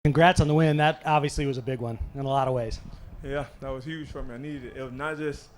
Congrats on the win. That obviously was a big one in a lot of ways. Yeah, that was huge for me. I needed it. It was not just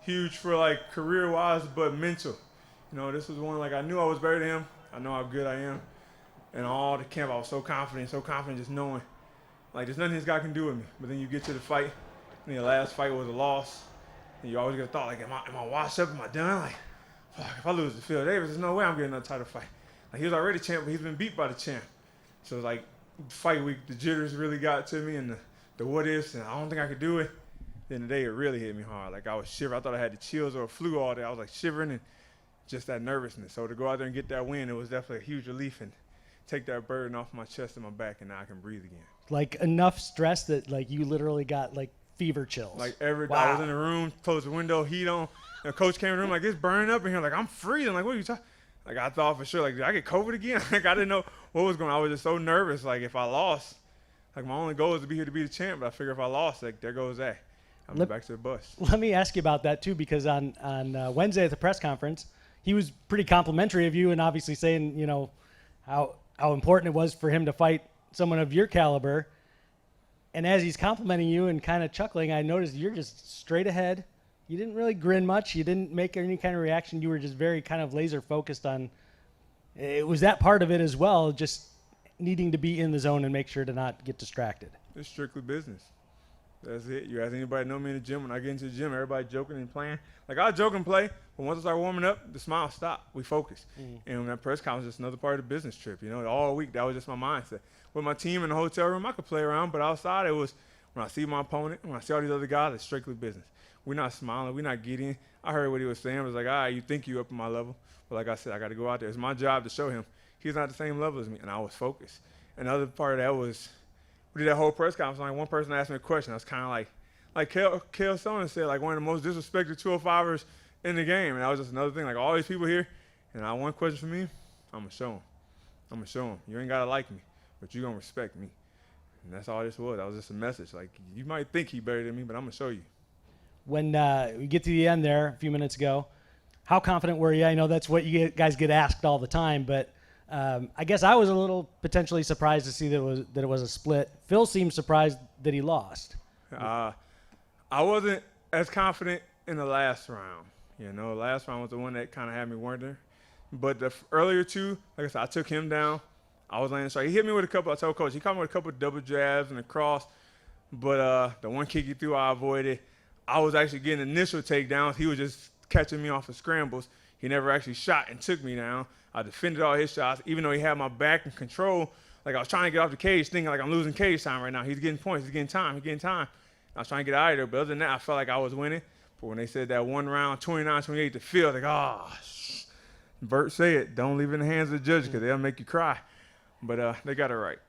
huge for like career-wise, but mental. This was one like I knew I was better than him. I know how good I am. And all the camp, I was so confident just knowing like there's nothing this guy can do with me. But then you get to the fight, and the last fight was a loss. And you always get a thought like, am I washed up? Am I done? Like, fuck, if I lose to Phil Davis, there's no way I'm getting another title fight. Like he was already champ, but he's been beat by the champ. So it's like fight week, the jitters really got to me, and the what ifs, and I don't think I could do it. Then today it really hit me hard. Like I was shivering. I thought I had the chills or a flu all day. I was like shivering and just that nervousness. So to go out there and get that win, it was definitely a huge relief and take that burden off my chest and my back, and now I can breathe again. Like enough stress that like you literally got like fever chills. Like every day wow. I was in the room, closed the window, heat on. The coach came in the room like it's burning up in here. Like I'm freezing. Like what are you talking? Like I thought for sure, like did I get COVID again? Like I didn't know what was going on. I was just so nervous. Like if I lost, like my only goal is to be here to be the champ. But I figure if I lost, like there goes that. I'm back to the bus. Let me ask you about that too, because on Wednesday at the press conference, he was pretty complimentary of you and obviously saying, how important it was for him to fight someone of your caliber. And as he's complimenting you and kind of chuckling, I noticed you're just straight ahead. You didn't really grin much. You didn't make any kind of reaction. You were just very kind of laser focused on. It was that part of it as well, just needing to be in the zone and make sure to not get distracted. It's strictly business. That's it. You ask anybody know me in the gym, when I get into the gym, everybody joking and playing. Like, I joke and play, but once I start warming up, the smile stopped. We focus. And when that press conference was just another part of the business trip. All week, that was just my mindset. With my team in the hotel room, I could play around, but outside, it was when I see my opponent, when I see all these other guys, it's strictly business. We're not smiling. We're not getting. I heard what he was saying. I was like, all right, you think you up to my level. But like I said, I got to go out there. It's my job to show him he's not the same level as me, and I was focused. And the other part of that was we did that whole press conference. Like, one person asked me a question. I was kind of like Kale Sonnen said, like one of the most disrespected 205ers in the game. And that was just another thing. Like all these people here, and I one question for me, I'm going to show them. I'm going to show them. You ain't got to like me, but you're going to respect me. And that's all this was. That was just a message. Like, you might think he better than me, but I'm going to show you. When we get to the end there a few minutes ago, how confident were you? I know that's what you guys get asked all the time, but I guess I was a little potentially surprised to see that it was a split. Phil seemed surprised that he lost. I wasn't as confident in the last round. The last round was the one that kind of had me wondering. But the earlier two, like I said, I took him down. I was laying straight. He hit me with a couple. I told Coach, he caught me with a couple of double jabs and a cross. But the one kick he threw, I avoided. I was actually getting initial takedowns. He was just catching me off of scrambles. He never actually shot and took me down. I defended all his shots, even though he had my back in control. Like I was trying to get off the cage, thinking like I'm losing cage time right now. He's getting points. He's getting time. I was trying to get out of there, but other than that, I felt like I was winning. But when they said that one round, 29-28 to Phil, like, Bert said it, don't leave it in the hands of the judge because they'll make you cry. But they got it right.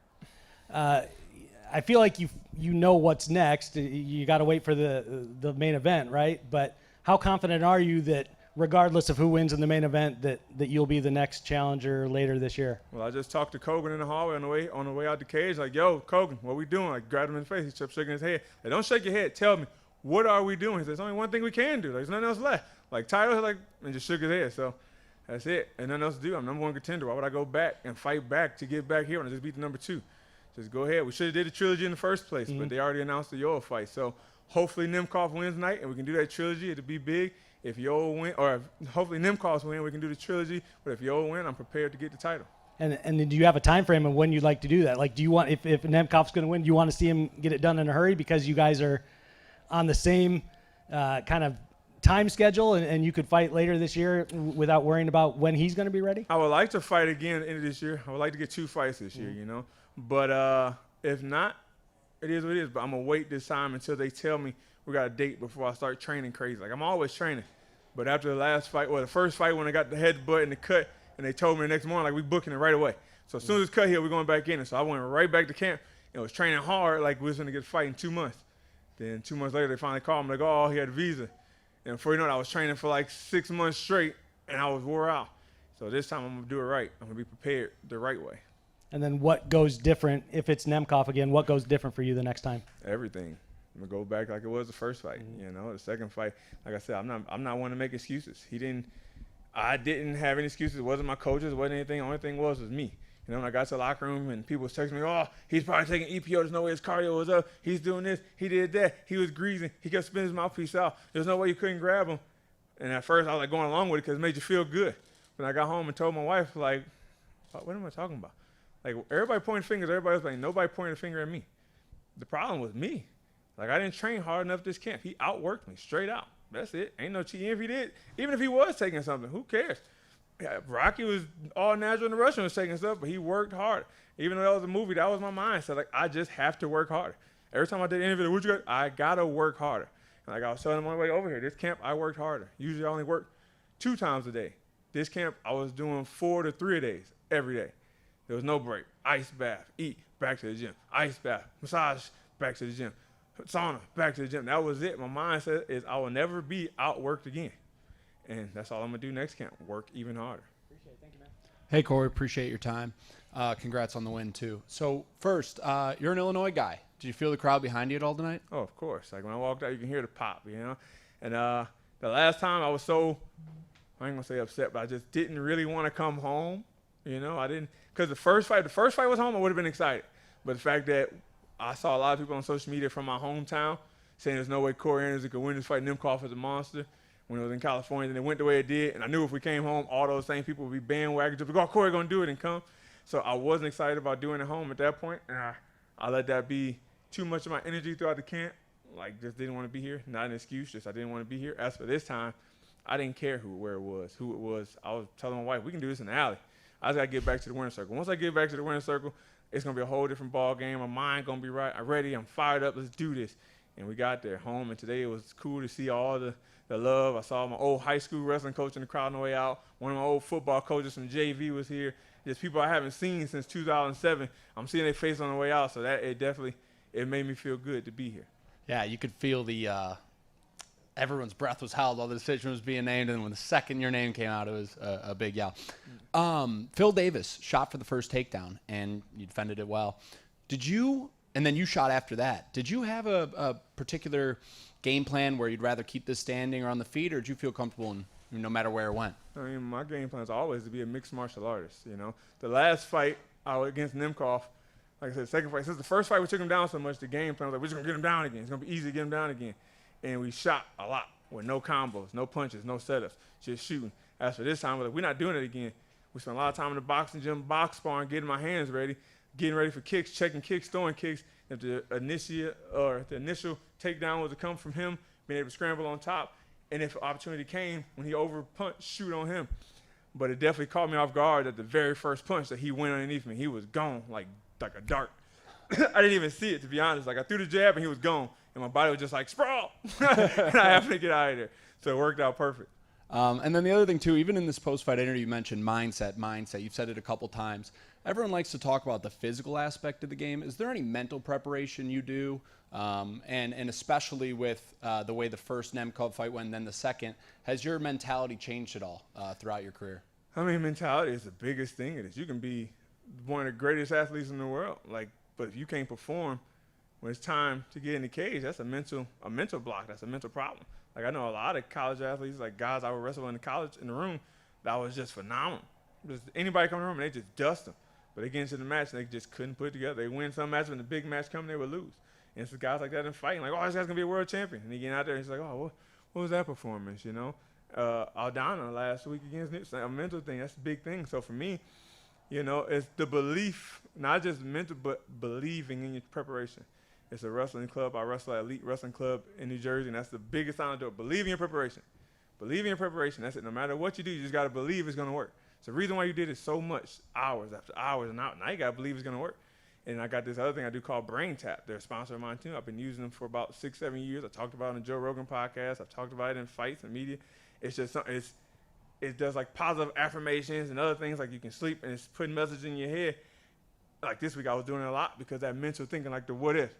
I feel like you know what's next. You got to wait for the main event, right? But how confident are you that regardless of who wins in the main event, that you'll be the next challenger later this year? Well, I just talked to Kogan in the hallway on the way out the cage. Like, yo, Kogan, what we doing? Like, grabbed him in the face. He kept shaking his head. Like, don't shake your head. Tell me, what are we doing? He said, there's only one thing we can do. Like, there's nothing else left. Like, Tyler, and just shook his head. So that's it. And nothing else to do. I'm number one contender. Why would I go back and fight back to get back here when I just beat the number two? Just go ahead. We should have did the trilogy in the first place, but they already announced the Yoel fight. So hopefully Nemkov wins tonight, and we can do that trilogy. It'll be big. If Yoel win, or hopefully Nemkov's win, we can do the trilogy. But if Yoel win, I'm prepared to get the title. And do you have a time frame of when you'd like to do that? Like, do you want, if Nemkov's going to win, do you want to see him get it done in a hurry because you guys are on the same kind of time schedule and you could fight later this year without worrying about when he's going to be ready? I would like to fight again at the end of this year. I would like to get 2 fights this year, But if not, it is what it is. But I'm going to wait this time until they tell me we got a date before I start training crazy. Like, I'm always training. But after the last fight, the first fight when I got the headbutt and the cut, and they told me the next morning, like, we booking it right away. So as soon as it's cut here, we're going back in. And so I went right back to camp and was training hard like we was going to get a fight in 2 months. Then 2 months later, they finally called me, like, oh, he had a visa. And before you know it, I was training for like 6 months straight, and I was wore out. So this time I'm going to do it right. I'm going to be prepared the right way. And then what goes different, if it's Nemkov again, what goes different for you the next time? Everything. I'm going to go back like it was the first fight. The second fight, like I said, I'm not one to make excuses. I didn't have any excuses. It wasn't my coaches. It wasn't anything. The only thing was me. You know, when I got to the locker room and people was texting me, oh, he's probably taking EPO. There's no way his cardio was up. He's doing this. He did that. He was greasing. He kept spinning his mouthpiece out. There's no way you couldn't grab him. And at first, I was like going along with it because it made you feel good. But I got home and told my wife, like, what am I talking about? Like, everybody pointing fingers. Everybody was like, nobody pointed a finger at me. The problem was me. Like, I didn't train hard enough this camp. He outworked me straight out. That's it. Ain't no cheating if he did. Even if he was taking something, who cares? Yeah, Rocky was all natural and the Russian was taking stuff, but he worked hard. Even though that was a movie, that was my mindset. Like, I just have to work harder. Every time I did an interview, what you got? I got to work harder. And like I was telling them on the way over here, this camp, I worked harder. Usually I only work 2 times a day. This camp, I was doing 4 to 3 days every day. There was no break. Ice bath, eat, back to the gym. Ice bath, massage, back to the gym. Sauna, back to the gym. That was it. My mindset is I will never be outworked again. And that's all I'm going to do next camp, work even harder. Appreciate it. Thank you, man. Hey, Corey, appreciate your time. Congrats on the win, too. So, first, you're an Illinois guy. Did you feel the crowd behind you at all tonight? Oh, of course. Like, when I walked out, you can hear the pop, you know? And the last time I was so, I ain't going to say upset, but I just didn't really want to come home. You know, I didn't, because the first fight was home, I would have been excited. But the fact that I saw a lot of people on social media from my hometown saying there's no way Corey Anderson could win this fight, Nemkov is a monster, when it was in California, and it went the way it did. And I knew if we came home, all those same people would be bandwagon, just like, oh, Corey going to do it and come. So I wasn't excited about doing it home at that point. And I let that be too much of my energy throughout the camp. Like, just didn't want to be here. Not an excuse, just I didn't want to be here. As for this time, I didn't care who it was. I was telling my wife, we can do this in the alley. I just got to get back to the winner's circle. Once I get back to the winner's circle, it's going to be a whole different ball game. My mind going to be right. I'm ready. I'm fired up. Let's do this. And we got there home, and today it was cool to see all the love. I saw my old high school wrestling coach in the crowd on the way out. One of my old football coaches from JV was here. Just people I haven't seen since 2007. I'm seeing their face on the way out, so that it made me feel good to be here. Yeah, you could feel everyone's breath was held while the decision was being named, and when the second your name came out, it was a big yell. Phil Davis shot for the first takedown, and you defended it well. And then you shot after that. Did you have a particular game plan where you'd rather keep this standing or on the feet, or did you feel comfortable no matter where it went? I mean, my game plan is always to be a mixed martial artist, you know. The last fight I was against Nemkov, like I said, second fight, since the first fight we took him down so much, the game plan was like, we're just going to get him down again. It's going to be easy to get him down again. And we shot a lot with no combos, no punches, no setups, just shooting. As for this time, we're not doing it again. We spent a lot of time in the boxing gym, box sparring, getting my hands ready, getting ready for kicks, checking kicks, throwing kicks. If the initial takedown was to come from him, being able to scramble on top, and if opportunity came when he over-punched, shoot on him. But it definitely caught me off guard at the very first punch that he went underneath me. He was gone like a dart. I didn't even see it, to be honest. Like, I threw the jab and he was gone, and my body was just like, sprawl. And I happened to get out of there. So it worked out perfect. And then the other thing, too, even in this post-fight interview, you mentioned mindset. You've said it a couple times. Everyone likes to talk about the physical aspect of the game. Is there any mental preparation you do? And especially with the way the first Nemkov fight went and then the second, has your mentality changed at all throughout your career? I mean, mentality is the biggest thing. It is. You can be one of the greatest athletes in the world, but if you can't perform when it's time to get in the cage, that's a mental block. That's a mental problem. Like, I know a lot of college athletes, like guys I would wrestle in the room, that was just phenomenal. Just anybody come in the room and they just dust them. But they get into the match and they just couldn't put it together. They win some matches, when the big match comes, they would lose. And it's guys like that in fighting, like, oh, this guy's gonna be a world champion. And he get out there and he's like, oh, what was that performance, you know? Aldana last week against Nick, a mental thing, that's a big thing. So for me, you know, it's the belief, not just mental, but believing in your preparation. It's a wrestling club. I wrestle at Elite Wrestling Club in New Jersey, and that's the biggest sign to do it. Believe in your preparation. Believe in your preparation. That's it. No matter what you do, you just got to believe it's going to work. It's the reason why you did it so much, hours after hours and out. Now you got to believe it's going to work. And I got this other thing I do called Brain Tap. They're a sponsor of mine, too. I've been using them for about 6-7 years. I talked about it on the Joe Rogan podcast. I've talked about it in fights and media. It's just something. It does like positive affirmations and other things, like you can sleep, and it's putting messages in your head. Like this week I was doing it a lot because that mental thinking, like the what if.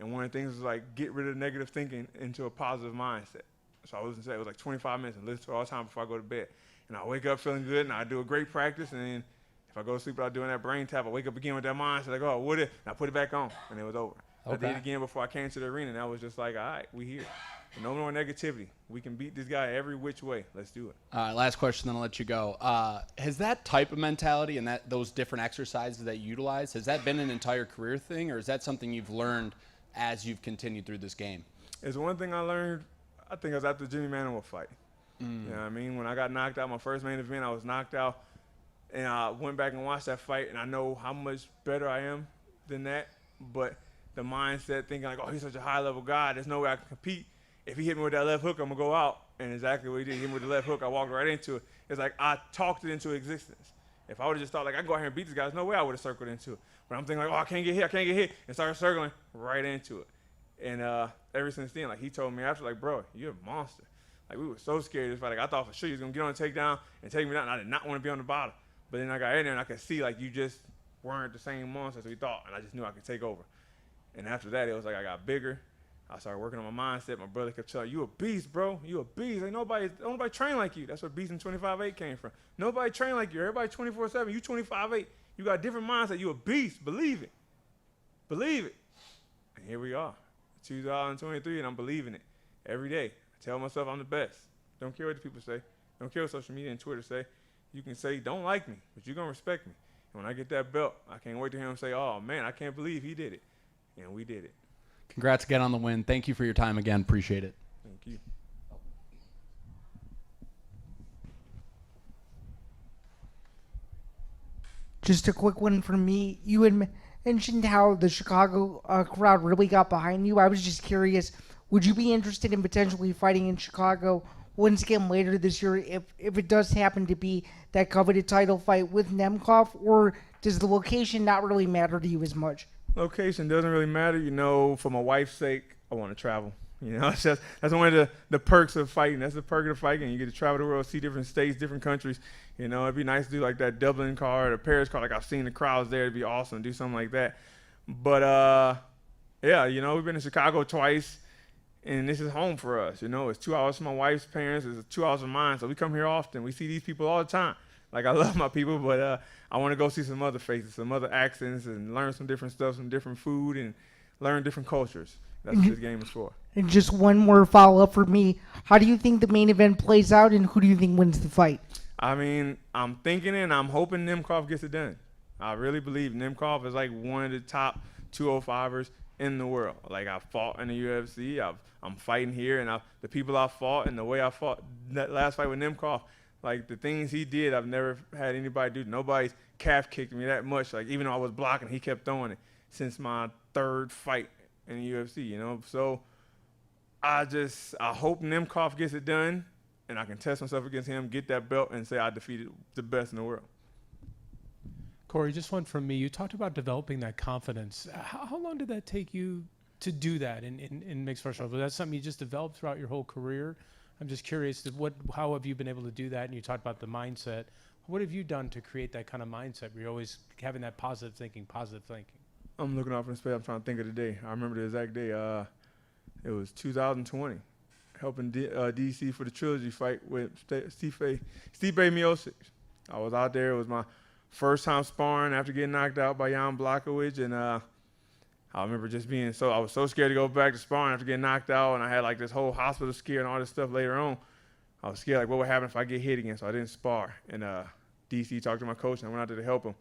And one of the things was like get rid of negative thinking into a positive mindset. So I was gonna say it was like 25 minutes and listen to it all the time before I go to bed. And I wake up feeling good and I do a great practice, and then if I go to sleep without doing that brain tap, I wake up again with that mindset like, oh, what if? And I put it back on and it was over. I did it again before I came to the arena, and I was just like, all right, we here. No more negativity. We can beat this guy every which way. Let's do it. All right, last question, then I'll let you go. Has that type of mentality and those different exercises that you utilize, has that been an entire career thing, or is that something you've learned as you've continued through this game? It's one thing I learned, I think it was after the Jimmy Manuel fight. You know what I mean? When I got knocked out, my first main event, I was knocked out. And I went back and watched that fight, and I know how much better I am than that. But the mindset, thinking like, oh, he's such a high-level guy, there's no way I can compete. If he hit me with that left hook, I'm going to go out. And exactly what he did, he hit me with the left hook, I walked right into it. It's like I talked it into existence. If I would have just thought, like, I can go out here and beat this guy, there's no way I would have circled into it. But I'm thinking, like, oh, I can't get hit, and started circling right into it. And ever since then, like, he told me after, like, bro, you're a monster. Like, we were so scared of this fight. Like, I thought for sure he was going to get on a takedown and take me down, and I did not want to be on the bottom. But then I got in there, and I could see, like, you just weren't the same monster as we thought, and I just knew I could take over. And after that, it was like I got bigger. I started working on my mindset. My brother kept telling, you a beast, bro. You a beast. Ain't nobody train like you. That's where Beast in 25-8 came from. Nobody train like you. Everybody 24/7. You 25-8. You got a different mindset. You a beast. Believe it. Believe it. And here we are, 2023, and I'm believing it every day. I tell myself I'm the best. Don't care what the people say. Don't care what social media and Twitter say. You can say, don't like me, but you're going to respect me. And when I get that belt, I can't wait to hear him say, oh, man, I can't believe he did it. And we did it. Congrats again on the win. Thank you for your time again. Appreciate it. Thank you. Just a quick one from me. You had mentioned how the Chicago crowd really got behind you. I was just curious, would you be interested in potentially fighting in Chicago once again later this year if it does happen to be that coveted title fight with Nemkov, or does the location not really matter to you as much? Location doesn't really matter. You know, for my wife's sake, I want to travel. You know, that's one of the perks of fighting. That's the perk of the fighting. You get to travel the world, see different states, different countries. You know, it'd be nice to do like that Dublin card or Paris card. Like I've seen the crowds there. It'd be awesome to do something like that. But, yeah, you know, we've been to Chicago twice, and this is home for us. You know, it's 2 hours from my wife's parents. It's 2 hours from mine. So we come here often. We see these people all the time. Like, I love my people, but I want to go see some other faces, some other accents, and learn some different stuff, some different food, and learn different cultures. That's what this game is for. And just one more follow-up for me. How do you think the main event plays out, and who do you think wins the fight? I mean, I'm thinking and I'm hoping Nemkov gets it done. I really believe Nemkov is like one of the top 205ers in the world. Like, I fought in the UFC. I'm fighting here, and the people I fought and the way I fought that last fight with Nemkov, like, the things he did, I've never had anybody do. Nobody's calf kicked me that much. Like, even though I was blocking, he kept throwing it since my third fight in the UFC, you know. So I hope Nemkov gets it done, and I can test myself against him, get that belt, and say I defeated the best in the world. Corey, just one from me. You talked about developing that confidence. How long did that take you to do that in mixed martial arts? Was that something you just developed throughout your whole career? I'm just curious, how have you been able to do that? And you talked about the mindset. What have you done to create that kind of mindset where you're always having that positive thinking? I'm looking off in space. I'm trying to think of the day. I remember the exact day. It was 2020, helping DC for the trilogy fight with Stipe Miocic. I was out there. It was my first time sparring after getting knocked out by Jan Blachowicz, and I remember just being I was so scared to go back to sparring after getting knocked out, and I had like this whole hospital scare and all this stuff later on. I was scared, like, what would happen if I get hit again? So I didn't spar. And DC talked to my coach, and I went out there to help him.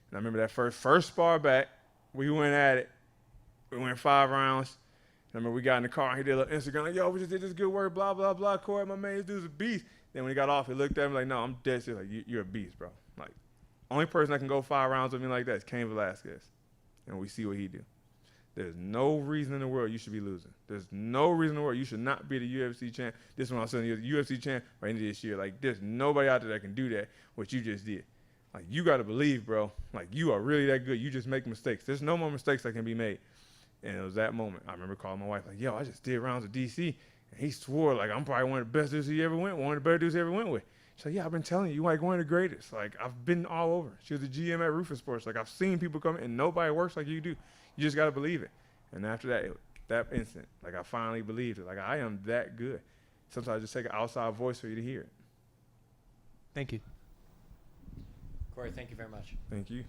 And I remember that first spar back, we went at it. We went 5 rounds. And I remember we got in the car, and he did a little Instagram, like, yo, we just did this good work, blah, blah, blah. Corey, my man, this dude's a beast. Then when he got off, he looked at me like, no, I'm dead serious. Like, you're a beast, bro. Like, only person that can go 5 rounds with me like that is Cain Velasquez. And we see what he do. There's no reason in the world you should be losing. There's no reason in the world you should not be the UFC champ. This one I was saying, you're the UFC champ right into this year. Like, there's nobody out there that can do that, what you just did. Like, you got to believe, bro. Like, you are really that good. You just make mistakes. There's no more mistakes that can be made. And it was that moment. I remember calling my wife, like, yo, I just did rounds with DC. And he swore, like, I'm probably one of the best dudes he ever went with, one of the better dudes he ever went with. She's like, yeah, I've been telling you, you're like one of the greatest. Like, I've been all over. She was the GM at Rufus Sports. Like, I've seen people come in, and nobody works like you do. You just got to believe it. And after that, that instant, like, I finally believed it. Like, I am that good. Sometimes I just take an outside voice for you to hear it. Thank you. Corey, thank you very much. Thank you.